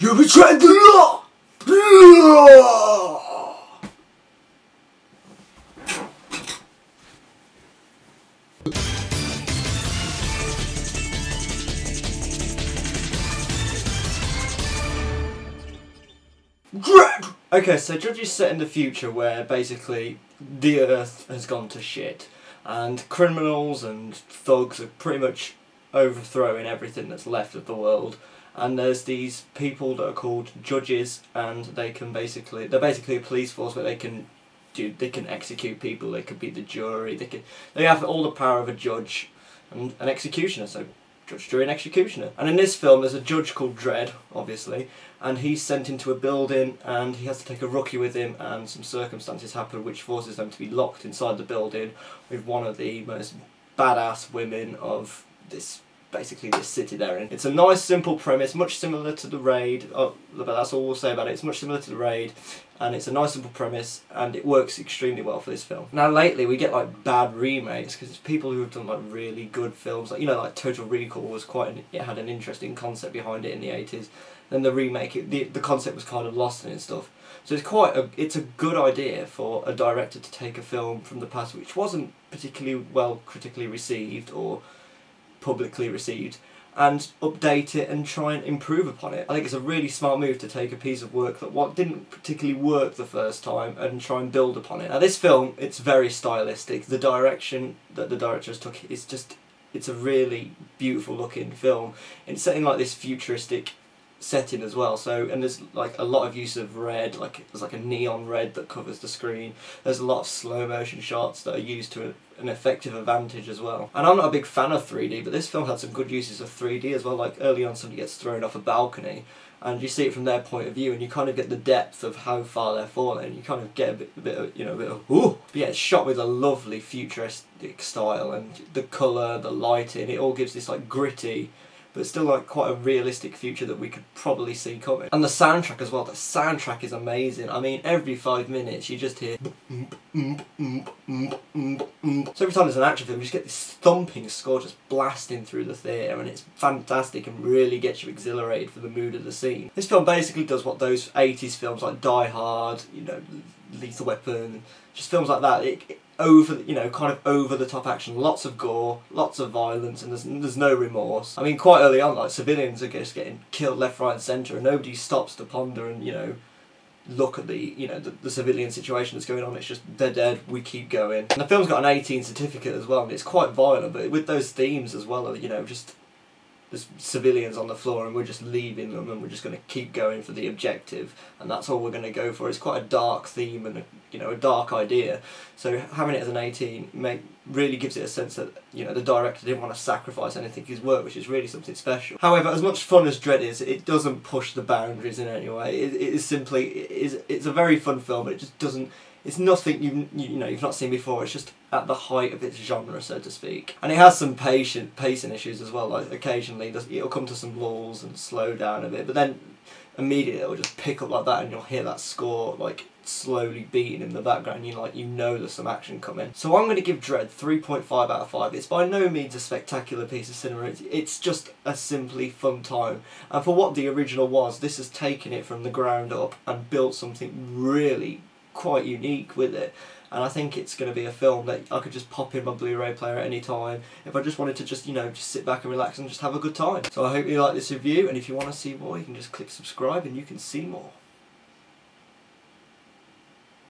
You betrayed the law! Dredd! Okay, so Dredd is set in the future where basically the Earth has gone to shit and criminals and thugs are pretty much overthrowing everything that's left of the world, and there's these people that are called judges, and they're basically a police force, but they can execute people. They could be the jury. They have all the power of a judge and an executioner. So judge, jury, and executioner. And in this film, there's a judge called Dredd, obviously, and he's sent into a building, and he has to take a rookie with him, and some circumstances happen which forces them to be locked inside the building with one of the most badass women of this city they're in. It's a nice simple premise, much similar to the Raid, but that's all we'll say about it. It's much similar to the Raid, and it's a nice simple premise, and it works extremely well for this film. Now lately we get like bad remakes because it's people who have done like really good films, like, you know, like Total Recall was it had an interesting concept behind it in the 80s. Then the remake, the concept was kind of lost in it and stuff. So it's a good idea for a director to take a film from the past which wasn't particularly well critically received or publicly received, and update it and try and improve upon it. I think it's a really smart move to take a piece of work that didn't particularly work the first time and try and build upon it. Now this film, it's very stylistic. The direction that the directors took is it's a really beautiful looking film. It's set in like this futuristic setting as well, and there's like a lot of use of red, there's like a neon red that covers the screen. There's a lot of slow motion shots that are used to an effective advantage as well. And I'm not a big fan of 3D, but this film had some good uses of 3D as well. Like early on, somebody gets thrown off a balcony and you see it from their point of view, and you kind of get the depth of how far they're falling. You kind of get a bit of ooh. But yeah, it's shot with a lovely futuristic style, and the colour, the lighting, it all gives this like gritty but still like quite a realistic future that we could probably see coming. And the soundtrack as well, the soundtrack is amazing. I mean, every 5 minutes you just hear so every time there's an action film you just get this thumping score just blasting through the theatre, and it's fantastic and really gets you exhilarated for the mood of the scene. This film basically does what those 80s films like Die Hard, you know, Lethal Weapon, just films like that, kind of over the top action, lots of gore, lots of violence, and there's no remorse. I mean, quite early on, like, civilians are just getting killed left, right and centre, and nobody stops to ponder and, you know, look at the civilian situation that's going on. It's just, they're dead, we keep going. And the film's got an 18 certificate as well, and it's quite violent, but with those themes as well, you know, just there's civilians on the floor and we're just leaving them and we're just going to keep going for the objective, and that's all we're going to go for. It's quite a dark theme and a dark idea, so having it as an 18 really gives it a sense that, you know, the director didn't want to sacrifice anything of his work, which is really something special. However, as much fun as Dredd is, it doesn't push the boundaries in any way. It's a very fun film, but it just doesn't. It's nothing you've not seen before. It's just at the height of its genre, so to speak. And it has some pacing issues as well. Like occasionally it'll come to some lulls and slow down a bit, but then immediately it'll just pick up like that, and you'll hear that score like slowly beating in the background. You know there's some action coming. So I'm going to give Dredd 3.5 out of 5. It's by no means a spectacular piece of cinema. It's just a simply fun time. And for what the original was, this has taken it from the ground up and built something really quite unique with it. And I think it's going to be a film that I could just pop in my Blu-ray player at any time if I just wanted to just sit back and relax and just have a good time. So I hope you like this review, and if you want to see more you can just click subscribe and you can see more.